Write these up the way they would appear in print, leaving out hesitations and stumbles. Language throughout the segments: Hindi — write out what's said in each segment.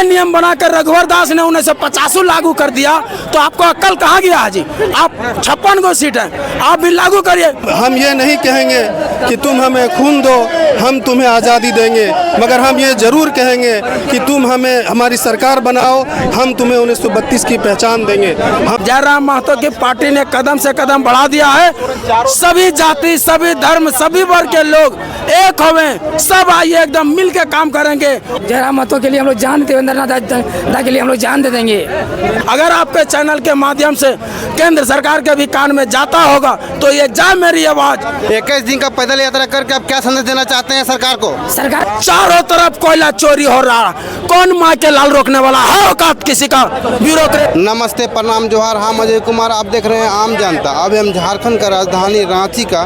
नियम बनाकर रघुवर दास ने 1950 लागू कर दिया, तो आपको अक्ल कहाँ गया है जी? आप 56 गो सीट है, आप भी लागू करिए। हम ये नहीं कहेंगे कि तुम हमें खून दो, हम तुम्हें आज़ादी देंगे, मगर हम ये जरूर कहेंगे कि तुम हमें हमारी सरकार बनाओ, हम तुम्हें 1932 की पहचान देंगे। हम जयराम महतो की पार्टी ने कदम से कदम बढ़ा दिया है। सभी जाति, सभी धर्म, सभी वर्ग के लोग एक होवे, सब आइए एकदम मिल के काम करेंगे। जयराम महतो के लिए हम लोग जान, देवेंद्र दा के लिए हम लोग जान दे देंगे। अगर आपके चैनल के माध्यम से केंद्र सरकार के भी कान में जाता होगा तो ये जाए मेरी आवाज। 21 दिन का पैदल यात्रा करके आप क्या संदेश देना चाहते हैं सरकार को? सरकार चारों तरफ कोयला चोरी हो रहा, कौन माँ के लाल रोकने वाला है? औकात किसी का ब्यूरोक्रेट। नमस्ते, प्रणाम, जोहार। हम अजय कुमार, आप देख रहे हैं आम जनता। अब हम झारखंड का राजधानी रांची का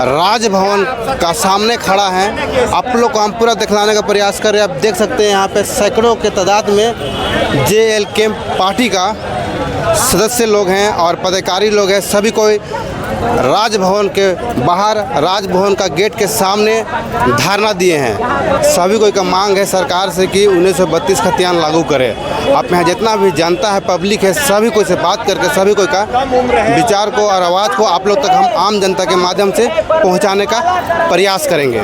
राजभवन का सामने खड़ा है। आप लोग को हम पूरा दिखलाने का प्रयास कर रहे हैं। आप देख सकते हैं यहाँ पे सैकड़ों के तादाद में JLK पार्टी का सदस्य लोग हैं और पदाधिकारी लोग हैं। सभी कोई राजभवन के बाहर, राजभवन का गेट के सामने धरना दिए हैं। सभी कोई का मांग है सरकार से कि 1932 खतियान लागू करे। आप यहाँ जितना भी जनता है, पब्लिक है, सभी कोई से बात करके सभी कोई का विचार को और आवाज़ को आप लोग तक हम आम जनता के माध्यम से पहुँचाने का प्रयास करेंगे।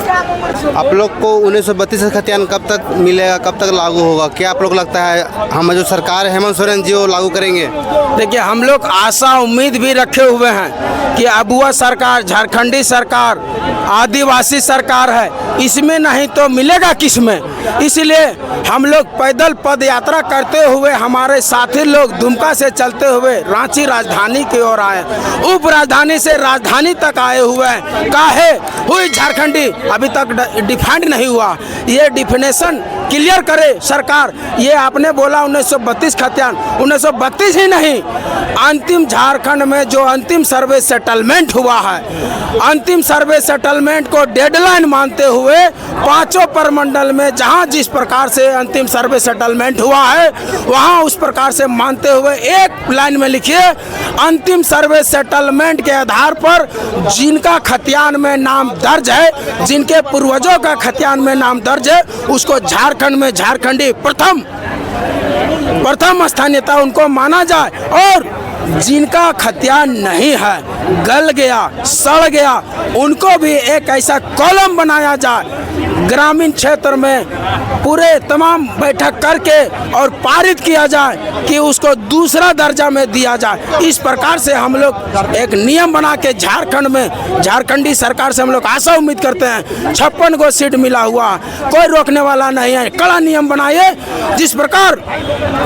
आप लोग को 1932 खतियान कब तक मिलेगा, कब तक लागू होगा? क्या आप लोग लगता है हम जो सरकार है हेमंत सोरेन जी वो लागू करेंगे? देखिए, हम लोग आशा उम्मीद भी रखे हुए हैं कि अबुआ सरकार, झारखंडी सरकार, आदिवासी सरकार है, इसमें नहीं तो मिलेगा किसमें? इसलिए हम लोग पैदल पद यात्रा करते हुए, हमारे साथी लोग दुमका से चलते हुए रांची राजधानी की ओर आए, उप राजधानी से राजधानी तक आए हुए हैं। काहे हुई झारखंडी अभी तक डिफाइंड नहीं हुआ, ये डिफिनेशन क्लियर करे सरकार। ये आपने बोला 1932 खतियान, 1932 ही नहीं, अंतिम झारखंड में जो अंतिम सर्वे सेटलमेंट हुआ है, अंतिम सर्वे सेटलमेंट को डेडलाइन मानते हुए पांचों प्रमंडल में जहां जिस प्रकार से अंतिम सर्वे सेटलमेंट हुआ है वहां उस प्रकार से मानते हुए एक लाइन में लिखिए, अंतिम सर्वे सेटलमेंट के आधार पर जिनका खतियान में नाम दर्ज है, जिनके पूर्वजों का खतियान में नाम दर्ज है, उसको झारखंड में झारखंडी प्रथम स्थानीयता उनको माना जाए, और जिनका खतियान नहीं है, गल गया, सड़ गया, उनको भी एक ऐसा कॉलम बनाया जाए ग्रामीण क्षेत्र में, पूरे तमाम बैठक करके और पारित किया जाए कि उसको दूसरा दर्जा में दिया जाए। इस प्रकार से हम लोग एक नियम बना के झारखंड में, झारखंडी सरकार से हम लोग आशा उम्मीद करते हैं। 56 गो सीट मिला हुआ, कोई रोकने वाला नहीं है। कड़ा नियम बनाइए, जिस प्रकार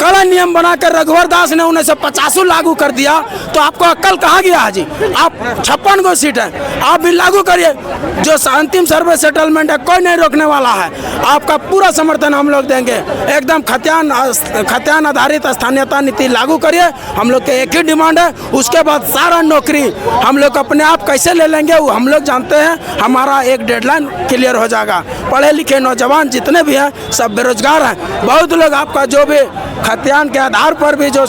कड़ा नियम बनाकर रघुवर दास ने 1950 लागू कर दिया, तो आपको अक्ल कहाँ गया है जी? आप 56 गो सीट है, आप भी लागू करिए। जो अंतिम सर्वे सेटलमेंट है, कोई नहीं रोकने वाला है। आपका पूरा समर्थन हम लोग देंगे। एकदम खतियान आधारित स्थानीयता नीति लागू करिए। हम लोग के एक ही डिमांड है, उसके बाद सारा नौकरी हम लोग अपने आप कैसे ले लेंगे वो हम लोग जानते हैं। हमारा एक डेडलाइन क्लियर हो जाएगा। पढ़े लिखे नौजवान जितने भी हैं सब बेरोजगार हैं। बहुत लोग आपका जो भी खतियान के आधार पर भी जो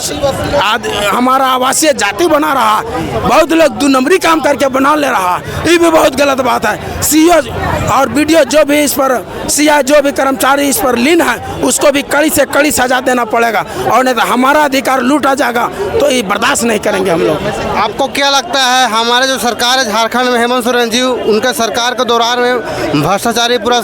हमारा आवासीय जाति बना रहा, बहुत लोग 2 नंबरी काम करके बना ले रहा, ये भी बहुत गलत बात है। CEO और BDO जो भी इस पर, CI जो भी कर्मचारी इस पर लीन है, उसको भी कड़ी से कड़ी सजा देना पड़ेगा, और नहीं तो हमारा अधिकार लूटा जाएगा, तो ये बर्दाश्त नहीं करेंगे हम लोग। आपको क्या लगता है हमारे जो सरकार है झारखंड में, हेमंत सोरेन जी, उनके सरकार के दौरान में भ्रष्टाचारी पूरा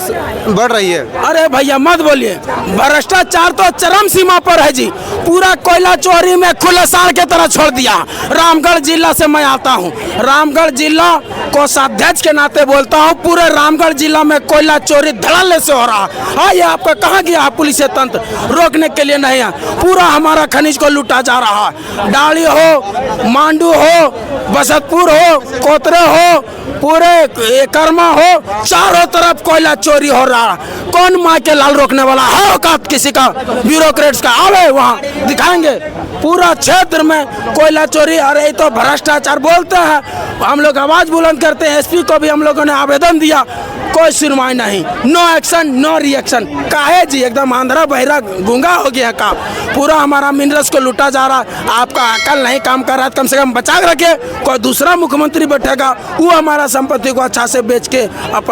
बढ़ रही है? अरे भैया मत बोलिए, भ्रष्टाचार तो चरम सीमा पर है जी। पूरा कोयला चोरी में खुले साड़ के तरह छोड़ दिया। रामगढ़ जिला से मैं आता हूँ, रामगढ़ जिला कोषाध्यक्ष के नाते बोलता हूँ, पूरे रामगढ़ जिला में कोयला चोरी धड़ल्ले से हो रहा। हाँ, ये आपका कहाँ गया पुलिस तंत्र? रोकने के लिए नहीं है। पूरा हमारा खनिज को लूटा जा रहा है। डाली हो, मांडू हो, बसतपुर हो, कोतरे हो, पूरे कर्मा हो, चारों तरफ कोयला चोरी हो रहा। कौन माँ के लाल रोकने वाला है? औकात किसी का ब्यूरोक्रेट्स का? आवे वहाँ दिखाएंगे। पूरा क्षेत्र में कोयला चोरी। अरे तो भ्रष्टाचार बोलते हैं, हम लोग आवाज बुलंद करते हैं। SP को भी हम लोगों ने आवेदन दिया, कोई सुनवाई नहीं, नो एक्शन नो रिएक्शन। काहे जी, एकदम आंध्रा बहिरा गूंगा हो गया का। पूरा हमारा मिनरल्स को लूटा जा रहा, आपका अकल नहीं काम कर रहा, कम से कम बचा के रखे। कोई दूसरा मुख्यमंत्री बैठेगा, वो हमारा संपत्ति को अच्छा से बेच के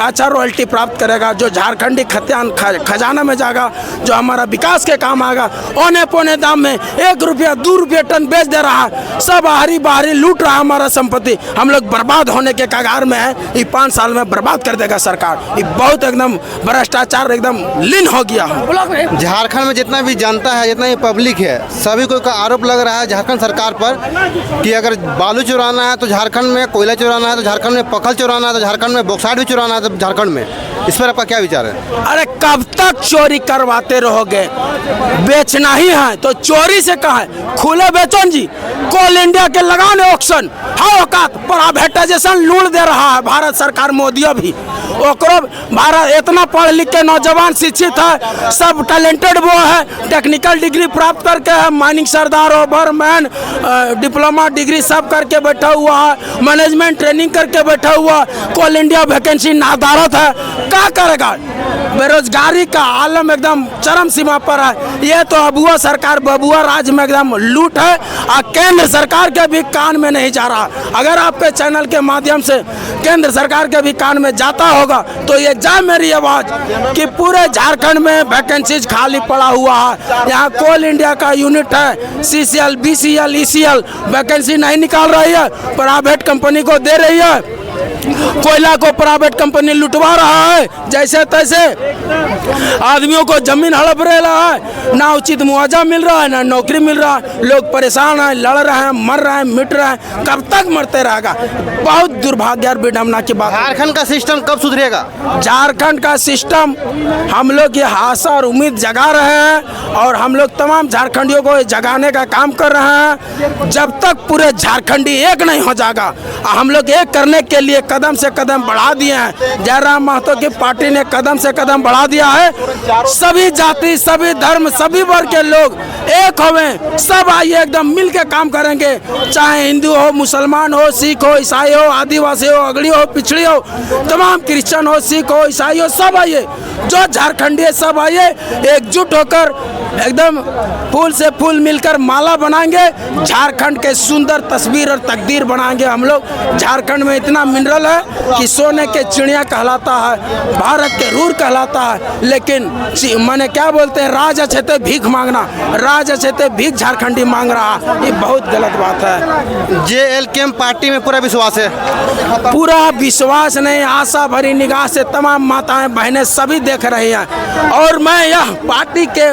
अच्छा रॉयल्टी प्राप्त करेगा, जो झारखंडी खजाना में जाएगा, जो हमारा विकास के काम आएगा। औने पौने दाम में 1 रुपया 2 रुपया टन बेच दे रहा है, सब बाहरी लूट रहा है हमारा संपत्ति। हम लोग बर्बाद होने के कगार में है। ये 5 साल में बर्बाद कर देगा सरकार। ये बहुत एकदम भ्रष्टाचार एकदम लीन हो गया है। झारखंड में जितना भी जनता है, जितना भी पब्लिक है, सभी को का आरोप लग रहा है झारखंड सरकार पर कि अगर बालू चुराना है तो झारखंड में, कोयला चुराना है तो झारखंड में, पखल चुराना है तो झारखंड में, बॉक्साइट भी चुराना है तो झारखंड में। इस पर आपका क्या विचार है? अरे कब तक चोरी करवाते रहोगे? बेचना ही है तो चोरी से कहा है, खुले बेचो जी। कोल इंडिया के लगाने ऑक्शन, हाँ औकात प्राइवेटाइजेशन लूट दे रहा है भारत सरकार, मोदी भी। ओकरो भारत इतना पढ़ लिख के नौजवान शिक्षित है, सब टैलेंटेड वो है, टेक्निकल डिग्री प्राप्त करके है, माइनिंग सरदार ओवरमैन डिप्लोमा डिग्री सब करके बैठा हुआ है, मैनेजमेंट ट्रेनिंग करके बैठा हुआ। कोल इंडिया वैकेंसी नादारत है, क्या करेगा? बेरोजगारी का आलम एकदम चरम सीमा पर है। ये तो अबुआ सरकार बबुआ राज में एकदम लूट है, और केंद्र सरकार के भी कान में नहीं जा रहा। अगर आपके चैनल के माध्यम से केंद्र सरकार के भी कान में जाता होगा तो ये जाए मेरी आवाज कि पूरे झारखंड में वैकेंसीज खाली पड़ा हुआ है। यहाँ कोल इंडिया का यूनिट है, CCL BCL ECL वैकेंसी नहीं निकाल रही है, प्राइवेट कंपनी को दे रही है। कोयला को प्राइवेट कंपनी लुटवा रहा है जैसे तैसे, आदमियों को जमीन हड़प रहा है, ना उचित मुआवजा मिल रहा है, ना नौकरी मिल रहा है। लोग परेशान हैं, लड़ रहे हैं, मर रहे हैं, मिट रहे हैं। कब तक मरते रहेगा? बहुत दुर्भाग्य और विडम्बना की बात। झारखंड का सिस्टम कब सुधरेगा? झारखंड का सिस्टम हम लोग ये आशा और उम्मीद जगा रहे हैं, और हम लोग तमाम झारखंडियों को जगाने का काम कर रहे हैं। जब तक पूरे झारखंडी एक नहीं हो जाएगा, हम लोग एक करने के लिए कदम से कदम बढ़ा दिए हैं। जयराम महतो की पार्टी ने कदम से कदम बढ़ा दिया है। सभी जाति, सभी धर्म, सभी वर्ग के लोग एक होवे, सब आइए एकदम मिल के काम करेंगे। चाहे हिंदू हो, मुसलमान हो, सिख हो, ईसाई हो, आदिवासी हो, अगड़ी हो, पिछड़ी हो, तमाम क्रिश्चियन हो, सिख हो, ईसाई हो, सब आइए। जो झारखंडी है सब आइए, एकजुट होकर एकदम फूल से फूल मिलकर माला बनाएंगे। झारखंड के सुंदर तस्वीर और तकदीर बनाएंगे हम लोग। झारखंड में इतना मिनरल है कि सोने के चिड़िया कहलाता है, भारत के रूर कहलाता है। लेकिन मैंने क्या बोलते हैं, राज अच्छे थे भीख मांगना, राज अच्छे थे भीख झारखंडी मांग रहा। ये बहुत गलत बात है। JLKM पार्टी में पूरा विश्वास है? पूरा विश्वास नहीं, आशा भरी निगाह से तमाम माताएं बहनें सभी देख रही हैं। और मैं यह पार्टी के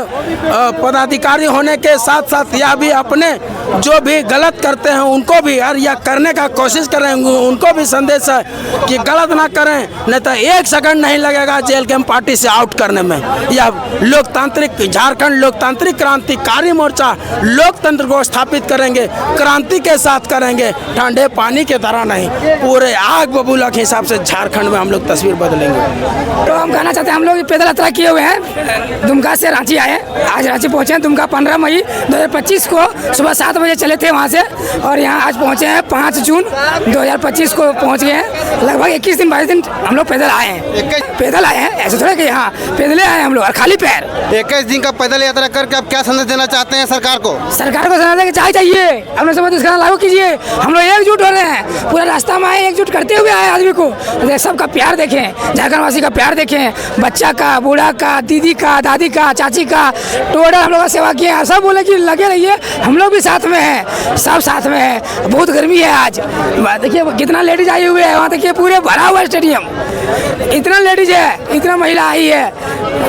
पदाधिकारी होने के साथ साथ यह भी अपने जो भी गलत करते हैं उनको भी और यह करने का कोशिश कर रहे हैं, उनको भी संदेश है कि गलत ना करें, नहीं तो 1 सेकंड नहीं लगेगा JLKM पार्टी से आउट करने में। यह लोकतांत्रिक झारखंड लोकतांत्रिक क्रांतिकारी मोर्चा लोकतंत्र को स्थापित करेंगे, क्रांति के साथ करेंगे, ठंडे पानी के तरह नहीं, पूरे आग बबूला के हिसाब से झारखंड में हम लोग तस्वीर बदलेंगे। तो हम कहना चाहते हैं, हम लोग पैदल यात्रा किए हुए हैं, दुमका से रांची आए। आज रांची पहुंचे हैं। दुमका 15 मई 2025 को सुबह 7 बजे चले थे वहाँ से, और यहाँ आज पहुँचे हैं 5 जून 2025 को पहुँच गए हैं। लगभग 21 दिन 22 दिन हम लोग पैदल आए हैं। पैदल आए हैं, ऐसे थोड़ा कि यहाँ पैदल आए हम लोग और खाली पैर। 21 दिन का पैदल यात्रा करके आप क्या संदेश देना चाहते हैं सरकार को? सरकार को संदेश देना चाहिए, अपने समझ लागू कीजिए। हम लोग एकजुट हो रहे हैं, पूरा रास्ता में आए, एकजुट करते हुए आए आदमी को। सबका प्यार देखें, झारखंड वासी का प्यार देखें, बच्चा का, बूढ़ा का, दीदी का, दादी का, चाची का, टोटल हम लोग का सेवा किए हैं। सब बोले कि लगे रहिए, हम लोग भी साथ में हैं, सब साथ में हैं। बहुत गर्मी है आज, देखिए कितना लेडीज आई हुए है वहाँ, देखिए पूरे भरा हुआ स्टेडियम, इतना लेडीज है, इतना महिला आई है,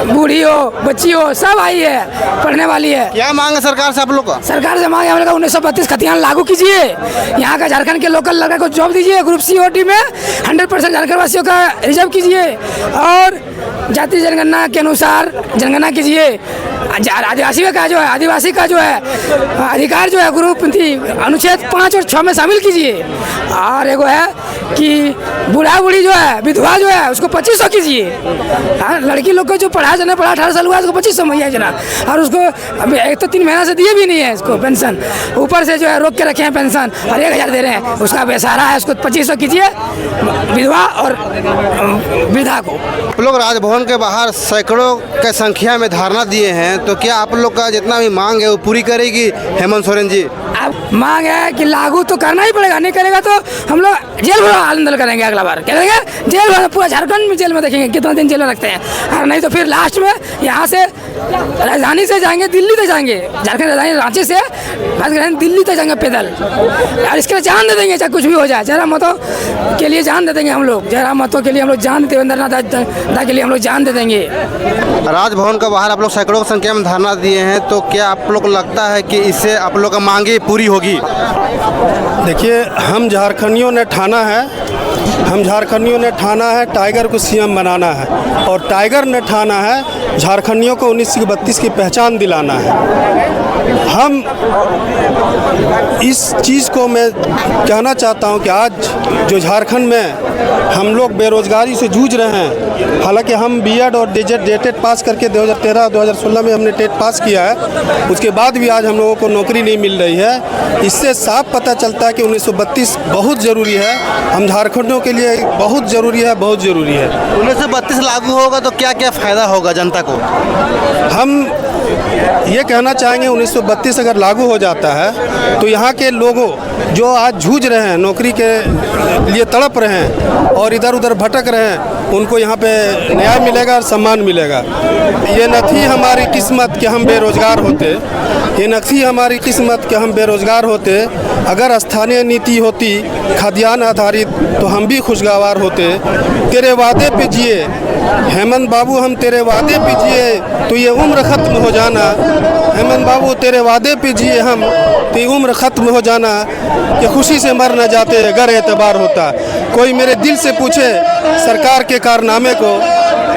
बूढ़ी हो, बच्ची हो, सब आई है, पढ़ने वाली है। क्या मांग है सरकार से आप लोग का? सरकार से मांग है हम लोग का 1932 खतियान लागू कीजिए, यहाँ का झारखंड के लोकल लड़का को जॉब दीजिए, ग्रुप C OT में 100% झारखंड वासियों का रिजर्व कीजिए, और जाति जनगणना के अनुसार जनगणना कीजिए। आदिवासी का जो है अधिकार जो है ग्रुप अनुच्छेद 5 और 6 में शामिल कीजिए। और एगो है कि बूढ़ा बूढ़ी जो है, विधवा जो है, उसको 2500 कीजिए। हाँ, लड़की लोग को जो पढ़ा 18 साल हुआ है उसको 2500 मुहैया जना, और उसको अभी एक तो 3 महीना से दिए भी नहीं है इसको पेंशन, ऊपर से जो है रोक के रखे हैं पेंशन, और 1000 दे रहे हैं। उसका बेसहारा है, उसको 2500 कीजिए विधवा और वृद्धा को। आप लोग राजभवन के बाहर सैकड़ों के संख्या में धरना दिए हैं, तो क्या आप लोग का जितना भी मांग है वो पूरी करेगी हेमंत सोरेन जी? अब मांग है कि लागू तो करना ही पड़ेगा, नहीं करेगा तो हम लोग जेल भरो आंदोलन करेंगे। अगला बार क्या करेंगे? जेल भरो, पूरा झारखंड में जेल में देखेंगे कितना दिन जेल में रखते हैं, और नहीं तो फिर लास्ट में यहाँ से राजधानी से जाएंगे दिल्ली तक जाएंगे, झारखंड राजधानी रांची से दिल्ली तक जाएंगे पैदल, और इसके लिए जान दे देंगे चाहे कुछ भी हो जाए। जयराम महतो के लिए जान दे देंगे हम लोग, जयराम महतो के लिए हम लोग जान, देवेंद्र नाथ के लिए हम लोग जान दे देंगे। राजभवन के बाहर आप लोग सैकड़ों की संख्या में धरना दिए हैं, तो क्या आप लोग को लगता है कि इससे आप लोग का मांगे पूरी होगी? देखिए, हम झारखंडियों ने ठाना है टाइगर को सीएम बनाना है, और टाइगर ने ठाना है झारखंडियों को 1932 की पहचान दिलाना है। हम इस चीज़ को मैं कहना चाहता हूं कि आज जो झारखंड में हम लोग बेरोज़गारी से जूझ रहे हैं, हालांकि हम बीएड और टेट पास करके 2013-2016 में हमने टेट पास किया है, उसके बाद भी आज हम लोगों को नौकरी नहीं मिल रही है। इससे साफ पता चलता है कि 1932 बहुत ज़रूरी है, हम झारखंडियों के लिए बहुत ज़रूरी है, बहुत ज़रूरी है। 1932 लागू होगा तो क्या क्या फ़ायदा होगा जनता को? हम ये कहना चाहेंगे 1932 अगर लागू हो जाता है तो यहाँ के लोगों जो आज जूझ रहे हैं, नौकरी के लिए तड़प रहे हैं और इधर उधर भटक रहे हैं, उनको यहाँ पे न्याय मिलेगा और सम्मान मिलेगा। ये न थी हमारी किस्मत कि हम बेरोज़गार होते, ये न थी हमारी किस्मत कि हम बेरोज़गार होते। अगर स्थानीय नीति होती खाद्यान्न आधारित तो हम भी खुशगवार होते। तेरे वादे पे जिए हेमंत बाबू, हम तेरे वादे पे जिए तो ये उम्र ख़त्म हो जाना। हेमंत बाबू तेरे वादे पे जिए हम तो ये उम्र ख़त्म हो जाना, कि खुशी से मर न जाते अगर एतबार होता। कोई मेरे दिल से पूछे सरकार के कारनामे को,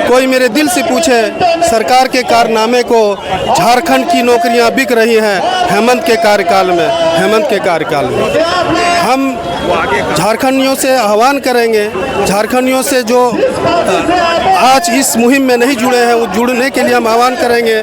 कोई मेरे दिल से पूछे सरकार के कारनामे को, झारखंड की नौकरियां बिक रही हैं हेमंत के कार्यकाल में, हेमंत के कार्यकाल में। हम झारखंडियों से आह्वान करेंगे, झारखंडियों से जो आज इस मुहिम में नहीं जुड़े हैं वो जुड़ने के लिए हम आह्वान करेंगे।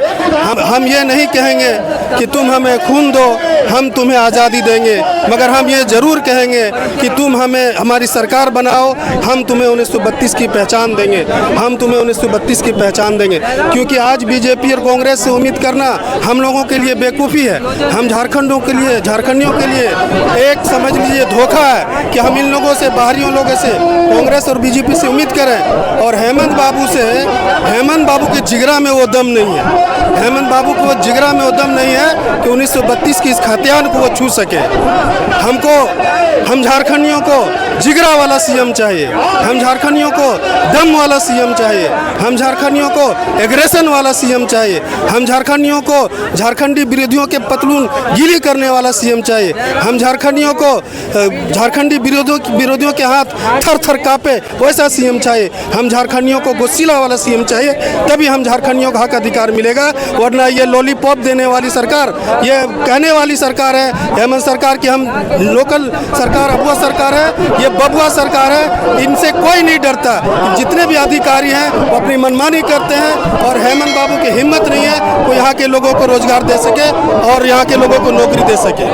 हम ये नहीं कहेंगे कि तुम हमें खून दो हम तुम्हें आज़ादी देंगे, मगर हम ये ज़रूर कहेंगे कि तुम हमें हमारी सरकार बनाओ, हम तुम्हें 1932 की पहचान देंगे, हम तुम्हें 1932 की पहचान देंगे। क्योंकि आज बीजेपी और कांग्रेस से उम्मीद करना हम लोगों के लिए बेवकूफ़ी है। हम झारखंडियों के लिए एक समझ लीजिए धोखा है कि हम इन लोगों से, बाहरियों लोगों से, कांग्रेस और बीजेपी से उम्मीद करें। और हेमंत बाबू के जिगरा में वो दम नहीं है, हेमंत बाबू को जिगरा में वो दम नहीं है कि 1932 की इस खतियान को वो छू सके। हम झारखंडियों को जिगरा वाला सीएम चाहिए, हम झारखंडियों को दम वाला सीएम चाहिए, हम झारखंडियों को एग्रेशन वाला सीएम चाहिए, हम झारखंडियों को झारखंडी विरोधियों के पतलून गीली करने वाला सीएम चाहिए, हम झारखंडियों को झारखंडी विरोधियों के हाथ थर थर कांपे वैसा सीएम चाहिए, हम झारखंडियों को गुस्सीला वाला सीएम चाहिए। तभी हम झारखंडियों का हक अधिकार मिलेगा। वरना ये लॉलीपॉप देने वाली सरकार, ये कहने वाली सरकार है हेमंत सरकार की हम लोकल सरकार, अबुआ सरकार है, ये बबुआ सरकार है, इनसे कोई नहीं डरता। जितने भी अधिकारी हैं वो अपनी मनमानी करते हैं, और हेमंत बाबू की हिम्मत नहीं है वो यहाँ के लोगों को रोजगार दे सके और यहाँ के लोगों को नौकरी दे सके।